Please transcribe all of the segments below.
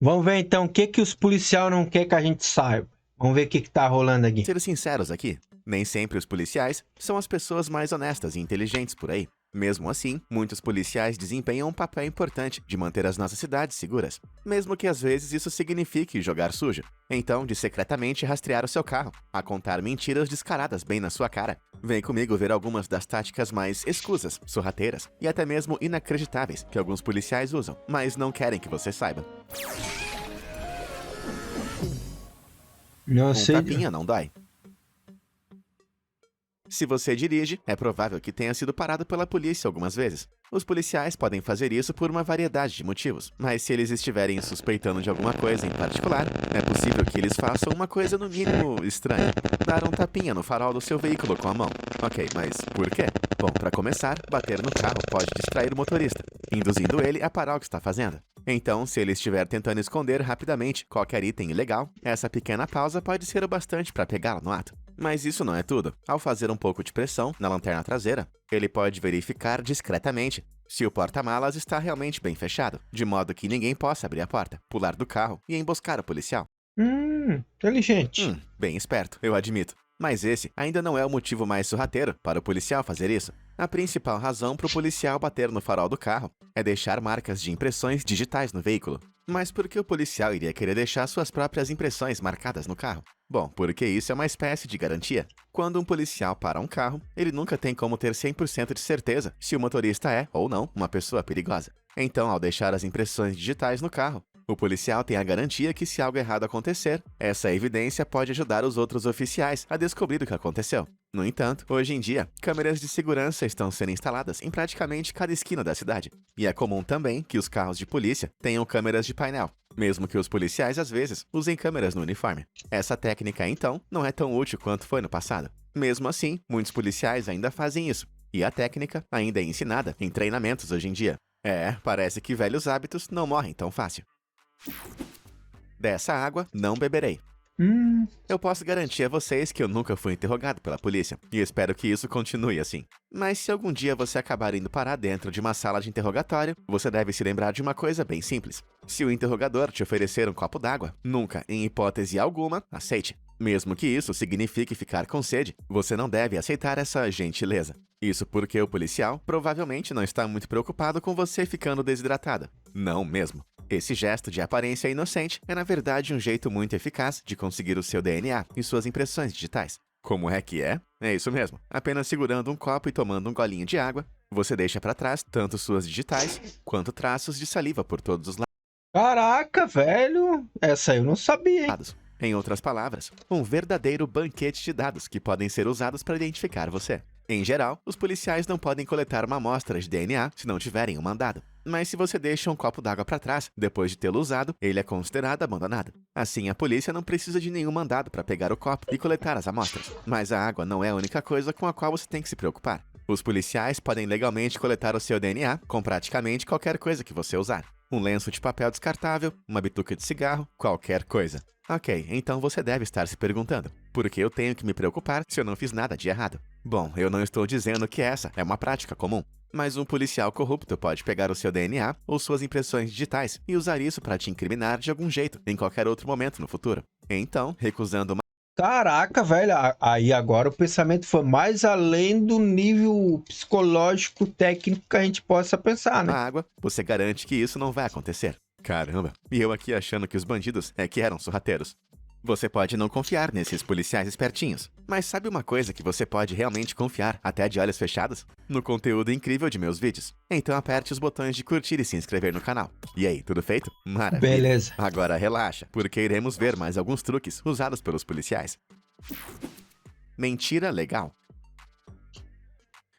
Vamos ver então o que os policiais não querem que a gente saiba. Vamos ver o que tá rolando aqui. Ser sinceros aqui, nem sempre os policiais são as pessoas mais honestas e inteligentes por aí. Mesmo assim, muitos policiais desempenham um papel importante de manter as nossas cidades seguras, mesmo que às vezes isso signifique jogar sujo. Então, de secretamente rastrear o seu carro, a contar mentiras descaradas bem na sua cara. Vem comigo ver algumas das táticas mais escusas, sorrateiras e até mesmo inacreditáveis que alguns policiais usam, mas não querem que você saiba. Não Um sei. tapinha não dói. Se você dirige, é provável que tenha sido parado pela polícia algumas vezes. Os policiais podem fazer isso por uma variedade de motivos, mas se eles estiverem suspeitando de alguma coisa em particular, é possível que eles façam uma coisa no mínimo estranha: dar um tapinha no farol do seu veículo com a mão. Ok, mas por quê? Bom, para começar, bater no carro pode distrair o motorista, induzindo ele a parar o que está fazendo. Então, se ele estiver tentando esconder rapidamente qualquer item ilegal, essa pequena pausa pode ser o bastante para pegá-lo no ato. Mas isso não é tudo. Ao fazer um pouco de pressão na lanterna traseira, ele pode verificar discretamente se o porta-malas está realmente bem fechado, de modo que ninguém possa abrir a porta, pular do carro e emboscar o policial. Inteligente. Bem esperto, eu admito. Mas esse ainda não é o motivo mais sorrateiro para o policial fazer isso. A principal razão para o policial bater no farol do carro é deixar marcas de impressões digitais no veículo. Mas por que o policial iria querer deixar suas próprias impressões marcadas no carro? Bom, porque isso é uma espécie de garantia. Quando um policial para um carro, ele nunca tem como ter 100% de certeza se o motorista é, ou não, uma pessoa perigosa. Então, ao deixar as impressões digitais no carro, o policial tem a garantia que, se algo errado acontecer, essa evidência pode ajudar os outros oficiais a descobrir o que aconteceu. No entanto, hoje em dia, câmeras de segurança estão sendo instaladas em praticamente cada esquina da cidade. E é comum também que os carros de polícia tenham câmeras de painel, mesmo que os policiais, às vezes, usem câmeras no uniforme. Essa técnica, então, não é tão útil quanto foi no passado. Mesmo assim, muitos policiais ainda fazem isso, e a técnica ainda é ensinada em treinamentos hoje em dia. Parece que velhos hábitos não morrem tão fácil. Dessa água, não beberei. Eu posso garantir a vocês que eu nunca fui interrogado pela polícia, e espero que isso continue assim. Mas se algum dia você acabar indo parar dentro de uma sala de interrogatório, você deve se lembrar de uma coisa bem simples. Se o interrogador te oferecer um copo d'água, nunca, em hipótese alguma, aceite. Mesmo que isso signifique ficar com sede, você não deve aceitar essa gentileza. Isso porque o policial provavelmente não está muito preocupado com você ficando desidratada. Não mesmo. Esse gesto de aparência inocente é, na verdade, um jeito muito eficaz de conseguir o seu DNA e suas impressões digitais. Como é que é? É isso mesmo. Apenas segurando um copo e tomando um golinho de água, você deixa para trás tanto suas digitais quanto traços de saliva por todos os Caraca, velho. Essa eu não sabia, hein? lados. Em outras palavras, um verdadeiro banquete de dados que podem ser usados para identificar você. Em geral, os policiais não podem coletar uma amostra de DNA se não tiverem um mandado. Mas se você deixa um copo d'água para trás, depois de tê-lo usado, ele é considerado abandonado. Assim, a polícia não precisa de nenhum mandado para pegar o copo e coletar as amostras. Mas a água não é a única coisa com a qual você tem que se preocupar. Os policiais podem legalmente coletar o seu DNA com praticamente qualquer coisa que você usar. Um lenço de papel descartável, uma bituca de cigarro, qualquer coisa. Ok, então você deve estar se perguntando: por que eu tenho que me preocupar se eu não fiz nada de errado? Bom, eu não estou dizendo que essa é uma prática comum. Mas um policial corrupto pode pegar o seu DNA ou suas impressões digitais e usar isso para te incriminar de algum jeito em qualquer outro momento no futuro. Então, recusando uma Caraca, velho. Aí agora o pensamento foi mais além do nível psicológico, técnico que a gente possa pensar, né? água, você garante que isso não vai acontecer. Caramba, e eu aqui achando que os bandidos é que eram sorrateiros. Você pode não confiar nesses policiais espertinhos, mas sabe uma coisa que você pode realmente confiar, até de olhos fechados? No conteúdo incrível de meus vídeos. Então aperte os botões de curtir e se inscrever no canal. E aí, tudo feito? Maravilha! Beleza. Agora relaxa, porque iremos ver mais alguns truques usados pelos policiais. Mentira legal.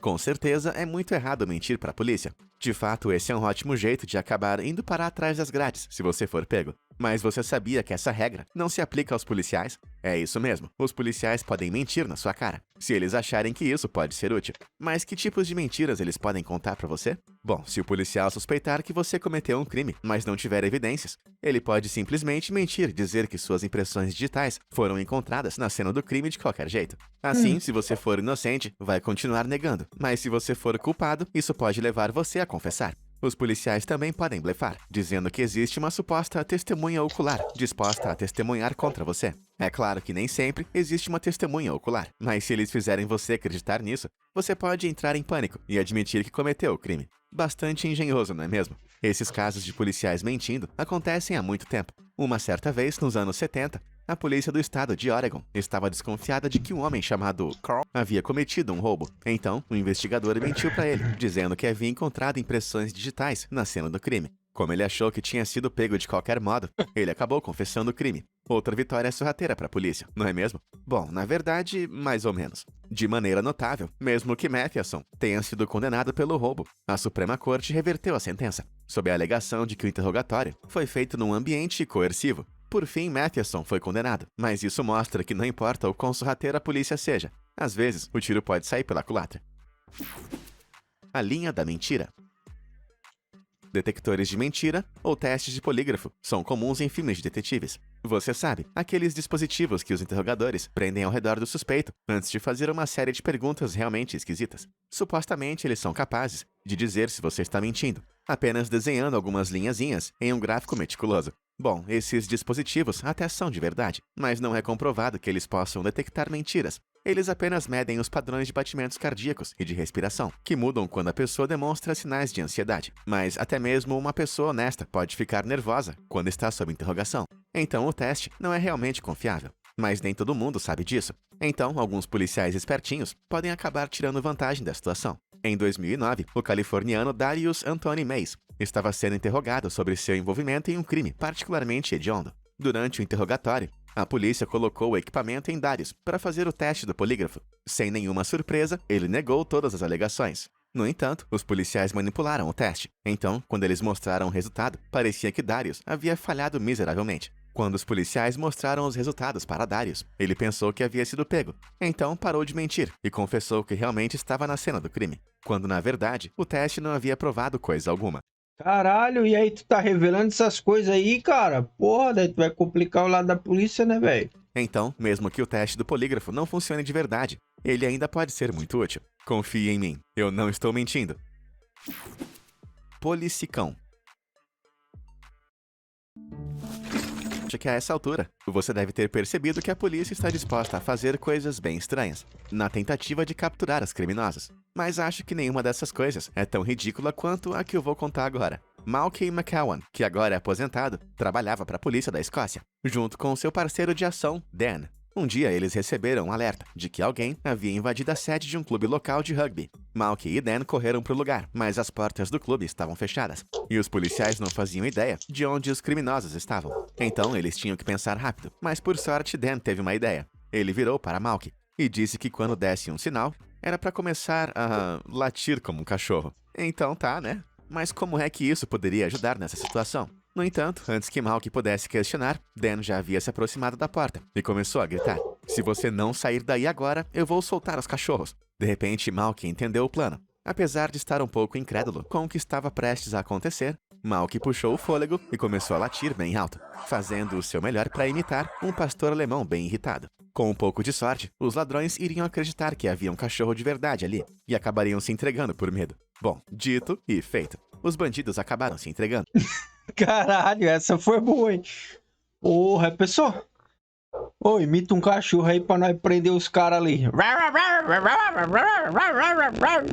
Com certeza, é muito errado mentir para a polícia. De fato, esse é um ótimo jeito de acabar indo parar atrás das grades, se você for pego. Mas você sabia que essa regra não se aplica aos policiais? É isso mesmo, os policiais podem mentir na sua cara, se eles acharem que isso pode ser útil. Mas que tipos de mentiras eles podem contar pra você? Bom, se o policial suspeitar que você cometeu um crime, mas não tiver evidências, ele pode simplesmente mentir, dizer que suas impressões digitais foram encontradas na cena do crime de qualquer jeito. Assim, se você for inocente, vai continuar negando, mas se você for culpado, isso pode levar você a confessar. Os policiais também podem blefar, dizendo que existe uma suposta testemunha ocular, disposta a testemunhar contra você. É claro que nem sempre existe uma testemunha ocular, mas se eles fizerem você acreditar nisso, você pode entrar em pânico e admitir que cometeu o crime. Bastante engenhoso, não é mesmo? Esses casos de policiais mentindo acontecem há muito tempo. Uma certa vez, nos anos 70, a polícia do estado de Oregon estava desconfiada de que um homem chamado Carl havia cometido um roubo. Então, o investigador mentiu para ele, dizendo que havia encontrado impressões digitais na cena do crime. Como ele achou que tinha sido pego de qualquer modo, ele acabou confessando o crime. Outra vitória sorrateira para a polícia, não é mesmo? Bom, na verdade, mais ou menos. De maneira notável, mesmo que Matheson tenha sido condenado pelo roubo, a Suprema Corte reverteu a sentença, sob a alegação de que o interrogatório foi feito num ambiente coercivo. Por fim, Matheson foi condenado, mas isso mostra que não importa o quão sorrateira a polícia seja, às vezes o tiro pode sair pela culatra. A linha da mentira. Detectores de mentira ou testes de polígrafo são comuns em filmes de detetives. Você sabe, aqueles dispositivos que os interrogadores prendem ao redor do suspeito antes de fazer uma série de perguntas realmente esquisitas. Supostamente, eles são capazes de dizer se você está mentindo, apenas desenhando algumas linhazinhas em um gráfico meticuloso. Bom, esses dispositivos até são de verdade, mas não é comprovado que eles possam detectar mentiras. Eles apenas medem os padrões de batimentos cardíacos e de respiração, que mudam quando a pessoa demonstra sinais de ansiedade. Mas até mesmo uma pessoa honesta pode ficar nervosa quando está sob interrogação. Então o teste não é realmente confiável. Mas nem todo mundo sabe disso. Então, alguns policiais espertinhos podem acabar tirando vantagem da situação. Em 2009, o californiano Darius Anthony Mays estava sendo interrogado sobre seu envolvimento em um crime particularmente hediondo. Durante o interrogatório, a polícia colocou o equipamento em Darius para fazer o teste do polígrafo. Sem nenhuma surpresa, ele negou todas as alegações. No entanto, os policiais manipularam o teste. Então, quando eles mostraram o resultado, parecia que Darius havia falhado miseravelmente. Quando os policiais mostraram os resultados para Darius, ele pensou que havia sido pego. Então parou de mentir e confessou que realmente estava na cena do crime, quando na verdade o teste não havia provado coisa alguma. Caralho, e aí tu tá revelando essas coisas aí, cara? Porra, daí tu vai complicar o lado da polícia, né, velho? Então, mesmo que o teste do polígrafo não funcione de verdade, ele ainda pode ser muito útil. Confie em mim, eu não estou mentindo. Policicão. Acho que a essa altura, você deve ter percebido que a polícia está disposta a fazer coisas bem estranhas, na tentativa de capturar os criminosos. Mas acho que nenhuma dessas coisas é tão ridícula quanto a que eu vou contar agora. Malky McCowan, que agora é aposentado, trabalhava para a polícia da Escócia, junto com seu parceiro de ação, Dan. Um dia eles receberam um alerta de que alguém havia invadido a sede de um clube local de rugby. Malky e Dan correram para o lugar, mas as portas do clube estavam fechadas, e os policiais não faziam ideia de onde os criminosos estavam. Então eles tinham que pensar rápido, mas por sorte Dan teve uma ideia. Ele virou para Malky e disse que quando desse um sinal, era para começar a latir como um cachorro. Então tá, né? Mas como é que isso poderia ajudar nessa situação? No entanto, antes que Malky pudesse questionar, Dan já havia se aproximado da porta e começou a gritar: "Se você não sair daí agora, eu vou soltar os cachorros." De repente, Malky entendeu o plano. Apesar de estar um pouco incrédulo com o que estava prestes a acontecer, Malky puxou o fôlego e começou a latir bem alto, fazendo o seu melhor para imitar um pastor alemão bem irritado. Com um pouco de sorte, os ladrões iriam acreditar que havia um cachorro de verdade ali e acabariam se entregando por medo. Bom, dito e feito. Os bandidos acabaram se entregando. Caralho, essa foi boa, hein? Porra, pessoal. Ô, imita um cachorro aí pra nós prender os caras ali.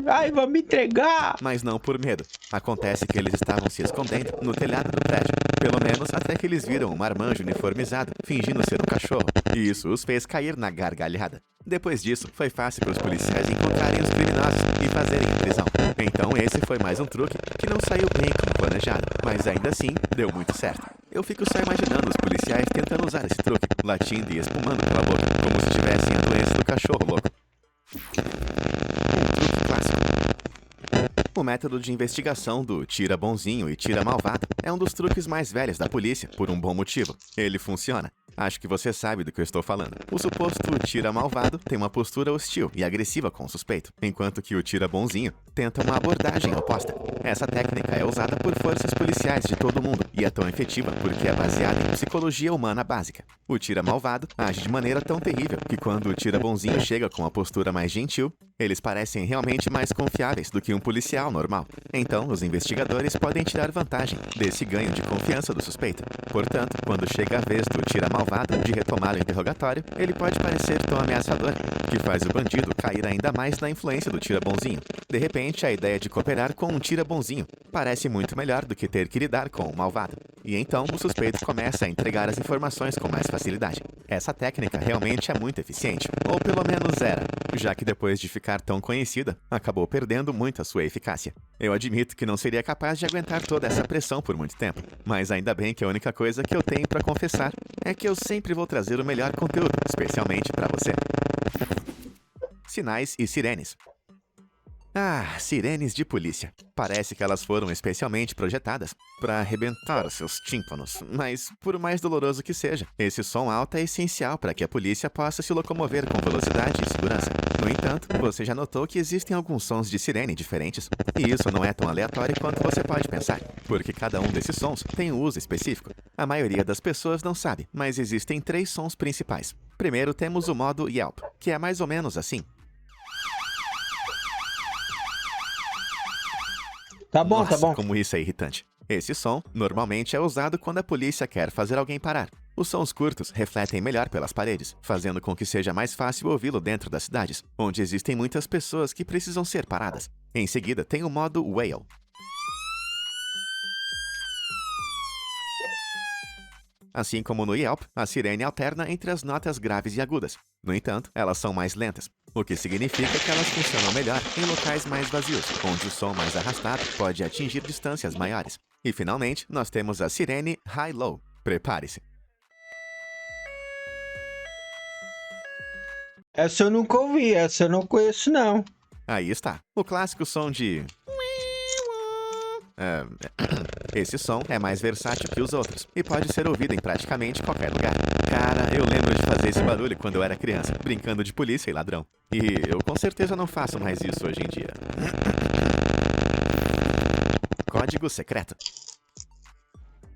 Ai, vamos me entregar. Mas não por medo. Acontece que eles estavam se escondendo no telhado do prédio. Pelo menos até que eles viram um marmanjo uniformizado, fingindo ser um cachorro. E isso os fez cair na gargalhada. Depois disso, foi fácil para os policiais encontrarem os criminosos e fazerem a prisão. Então esse foi mais um truque que não saiu bem como planejado, mas ainda assim deu muito certo. Eu fico só imaginando os policiais tentando usar esse truque, latindo e espumando pela boca, como se tivessem a doença do cachorro louco. Um truque clássico. O método de investigação do tira bonzinho e tira malvado é um dos truques mais velhos da polícia, por um bom motivo. Ele funciona. Acho que você sabe do que eu estou falando. O suposto tira malvado tem uma postura hostil e agressiva com o suspeito, enquanto que o tira bonzinho tenta uma abordagem oposta. Essa técnica é usada por forças policiais de todo o mundo e é tão efetiva porque é baseada em psicologia humana básica. O tira malvado age de maneira tão terrível que quando o tira bonzinho chega com a postura mais gentil, eles parecem realmente mais confiáveis do que um policial normal. Então, os investigadores podem tirar vantagem desse ganho de confiança do suspeito. Portanto, quando chega a vez do tira malvado de retomar o interrogatório, ele pode parecer tão ameaçador, que faz o bandido cair ainda mais na influência do tira bonzinho. De repente, a ideia de cooperar com um tira bonzinho parece muito melhor do que ter que lidar com um malvado. E então, o suspeito começa a entregar as informações com mais facilidade. Essa técnica realmente é muito eficiente, ou pelo menos era, já que depois de ficar tão conhecida, acabou perdendo muito a sua eficácia. Eu admito que não seria capaz de aguentar toda essa pressão por muito tempo, mas ainda bem que a única coisa que eu tenho para confessar é que eu sempre vou trazer o melhor conteúdo, especialmente para você. Sinais e sirenes. Ah, sirenes de polícia. Parece que elas foram especialmente projetadas para arrebentar seus tímpanos, mas por mais doloroso que seja, esse som alto é essencial para que a polícia possa se locomover com velocidade e segurança. No entanto, você já notou que existem alguns sons de sirene diferentes? E isso não é tão aleatório quanto você pode pensar, porque cada um desses sons tem um uso específico. A maioria das pessoas não sabe, mas existem 3 sons principais. Primeiro temos o modo Yelp, que é mais ou menos assim. Tá bom, Nossa, tá bom. como isso é irritante. Esse som normalmente é usado quando a polícia quer fazer alguém parar. Os sons curtos refletem melhor pelas paredes, fazendo com que seja mais fácil ouvi-lo dentro das cidades, onde existem muitas pessoas que precisam ser paradas. Em seguida, tem o modo Wail. Assim como no Yelp, a sirene alterna entre as notas graves e agudas. No entanto, elas são mais lentas, o que significa que elas funcionam melhor em locais mais vazios, onde o som mais arrastado pode atingir distâncias maiores. E finalmente, nós temos a sirene High-Low. Prepare-se. Essa eu nunca ouvi, essa eu não conheço, não. Aí está, o clássico som de... Esse som é mais versátil que os outros e pode ser ouvido em praticamente qualquer lugar. Cara, eu lembro de fazer esse barulho quando eu era criança, brincando de polícia e ladrão. E eu com certeza não faço mais isso hoje em dia. Código secreto.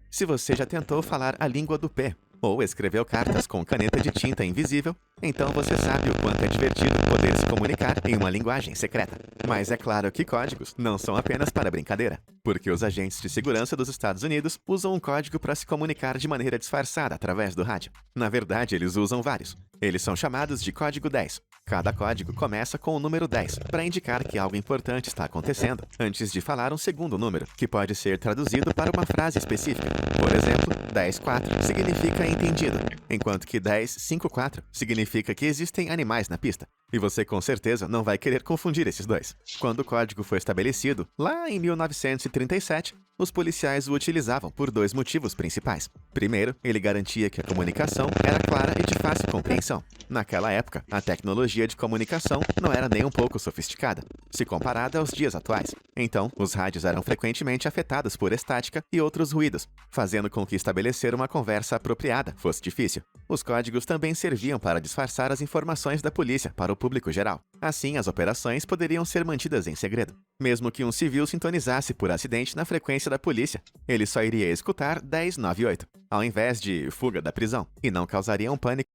Se você já tentou falar a língua do P, ou escreveu cartas com caneta de tinta invisível, então você sabe o quanto é divertido poder se comunicar em uma linguagem secreta. Mas é claro que códigos não são apenas para brincadeira, porque os agentes de segurança dos Estados Unidos usam um código para se comunicar de maneira disfarçada através do rádio. Na verdade, eles usam vários. Eles são chamados de código 10. Cada código começa com o número 10, para indicar que algo importante está acontecendo, antes de falar um segundo número, que pode ser traduzido para uma frase específica. Por exemplo, 10-4 significa entendido, enquanto que 10-5-4 significa que existem animais na pista. E você com certeza não vai querer confundir esses dois. Quando o código foi estabelecido, lá em 1937, os policiais o utilizavam por 2 motivos principais. Primeiro, ele garantia que a comunicação era clara e de fácil compreensão. Naquela época, a tecnologia de comunicação não era nem um pouco sofisticada, se comparada aos dias atuais. Então, os rádios eram frequentemente afetados por estática e outros ruídos, fazendo com que estabelecer uma conversa apropriada fosse difícil. Os códigos também serviam para disfarçar as informações da polícia para o público geral. Assim, as operações poderiam ser mantidas em segredo. Mesmo que um civil sintonizasse por acidente na frequência da polícia, ele só iria escutar 1098, ao invés de fuga da prisão, e não causaria um pânico.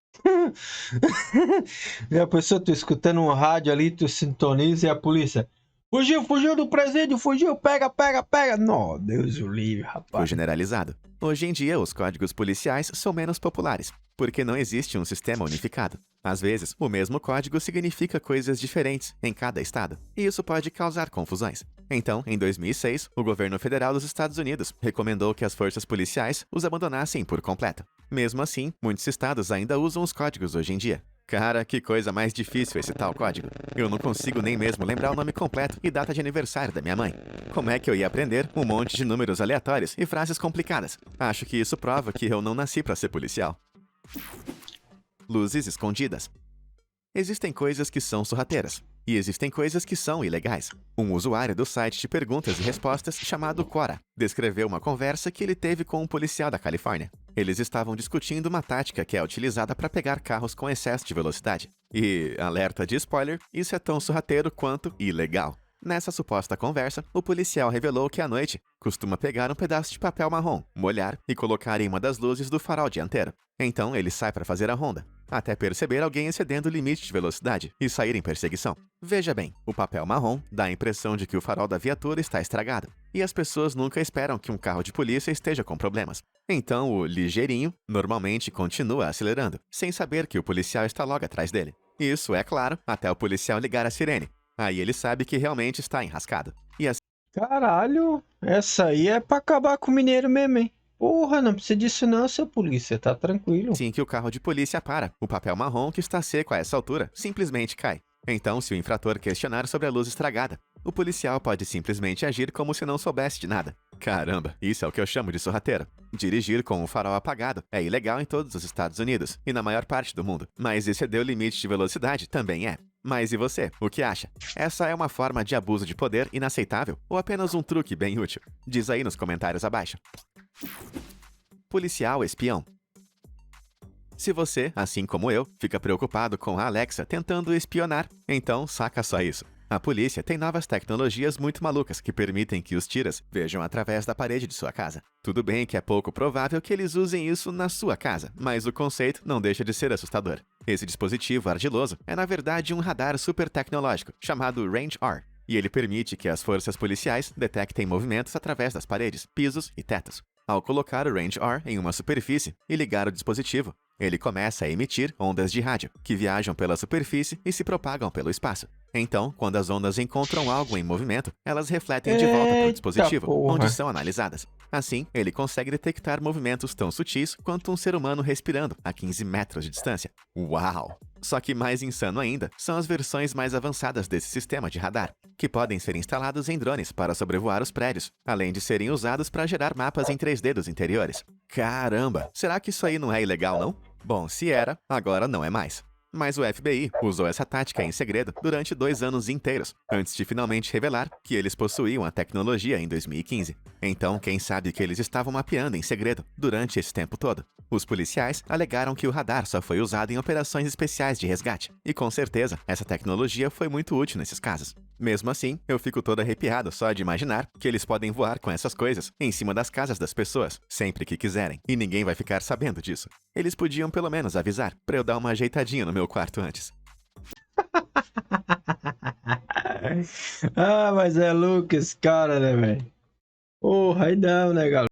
E a pessoa, tu escutando um rádio ali, tu sintoniza e a polícia... Fugiu do presídio, fugiu, pega. Não, Deus o livre, Foi rapaz. generalizado. Hoje em dia, os códigos policiais são menos populares, porque não existe um sistema unificado. Às vezes, o mesmo código significa coisas diferentes em cada estado, e isso pode causar confusões. Então, em 2006, o governo federal dos Estados Unidos recomendou que as forças policiais os abandonassem por completo. Mesmo assim, muitos estados ainda usam os códigos hoje em dia. Cara, que coisa mais difícil esse tal código. Eu não consigo nem mesmo lembrar o nome completo e data de aniversário da minha mãe. Como é que eu ia aprender um monte de números aleatórios e frases complicadas? Acho que isso prova que eu não nasci para ser policial. Luzes escondidas. Existem coisas que são sorrateiras, e existem coisas que são ilegais. Um usuário do site de perguntas e respostas chamado Quora descreveu uma conversa que ele teve com um policial da Califórnia. Eles estavam discutindo uma tática que é utilizada para pegar carros com excesso de velocidade. E, alerta de spoiler, isso é tão sorrateiro quanto ilegal. Nessa suposta conversa, o policial revelou que à noite costuma pegar um pedaço de papel marrom, molhar e colocar em uma das luzes do farol dianteiro. Então ele sai para fazer a ronda, até perceber alguém excedendo o limite de velocidade e sair em perseguição. Veja bem, o papel marrom dá a impressão de que o farol da viatura está estragado, e as pessoas nunca esperam que um carro de polícia esteja com problemas. Então o ligeirinho normalmente continua acelerando, sem saber que o policial está logo atrás dele. Isso, é claro, até o policial ligar a sirene. Aí ele sabe que realmente está enrascado. E Caralho, essa aí é pra acabar com o mineiro mesmo, hein? Porra, não precisa disso não, seu polícia, tá tranquilo. assim que o carro de polícia para, o papel marrom, que está seco a essa altura, simplesmente cai. Então, se o infrator questionar sobre a luz estragada, o policial pode simplesmente agir como se não soubesse de nada. Caramba, isso é o que eu chamo de sorrateiro. Dirigir com o farol apagado é ilegal em todos os Estados Unidos e na maior parte do mundo, mas exceder o limite de velocidade também é. Mas e você, o que acha? Essa é uma forma de abuso de poder inaceitável ou apenas um truque bem útil? Diz aí nos comentários abaixo. Policial espião. Se você, assim como eu, fica preocupado com a Alexa tentando espionar, então saca só isso. A polícia tem novas tecnologias muito malucas que permitem que os tiras vejam através da parede de sua casa. Tudo bem que é pouco provável que eles usem isso na sua casa, mas o conceito não deixa de ser assustador. Esse dispositivo ardiloso é na verdade um radar super tecnológico chamado Range-R, e ele permite que as forças policiais detectem movimentos através das paredes, pisos e tetos. Ao colocar o Range-R em uma superfície e ligar o dispositivo, ele começa a emitir ondas de rádio, que viajam pela superfície e se propagam pelo espaço. Então, quando as ondas encontram algo em movimento, elas refletem de volta para o dispositivo, porra. onde são analisadas. Assim, ele consegue detectar movimentos tão sutis quanto um ser humano respirando a 15 metros de distância. Uau! Só que mais insano ainda são as versões mais avançadas desse sistema de radar, que podem ser instalados em drones para sobrevoar os prédios, além de serem usados para gerar mapas em 3D dos interiores. Caramba! Será que isso aí não é ilegal, não? Bom, se era, agora não é mais. Mas o FBI usou essa tática em segredo durante 2 anos inteiros, antes de finalmente revelar que eles possuíam a tecnologia em 2015. Então, quem sabe que eles estavam mapeando em segredo durante esse tempo todo? Os policiais alegaram que o radar só foi usado em operações especiais de resgate, e com certeza essa tecnologia foi muito útil nesses casos. Mesmo assim, eu fico todo arrepiado só de imaginar que eles podem voar com essas coisas em cima das casas das pessoas, sempre que quiserem, e ninguém vai ficar sabendo disso. Eles podiam pelo menos avisar, pra eu dar uma ajeitadinha no meu quarto antes. Ah, mas é louco esse cara, né, velho? Porra, aí não, né, galera?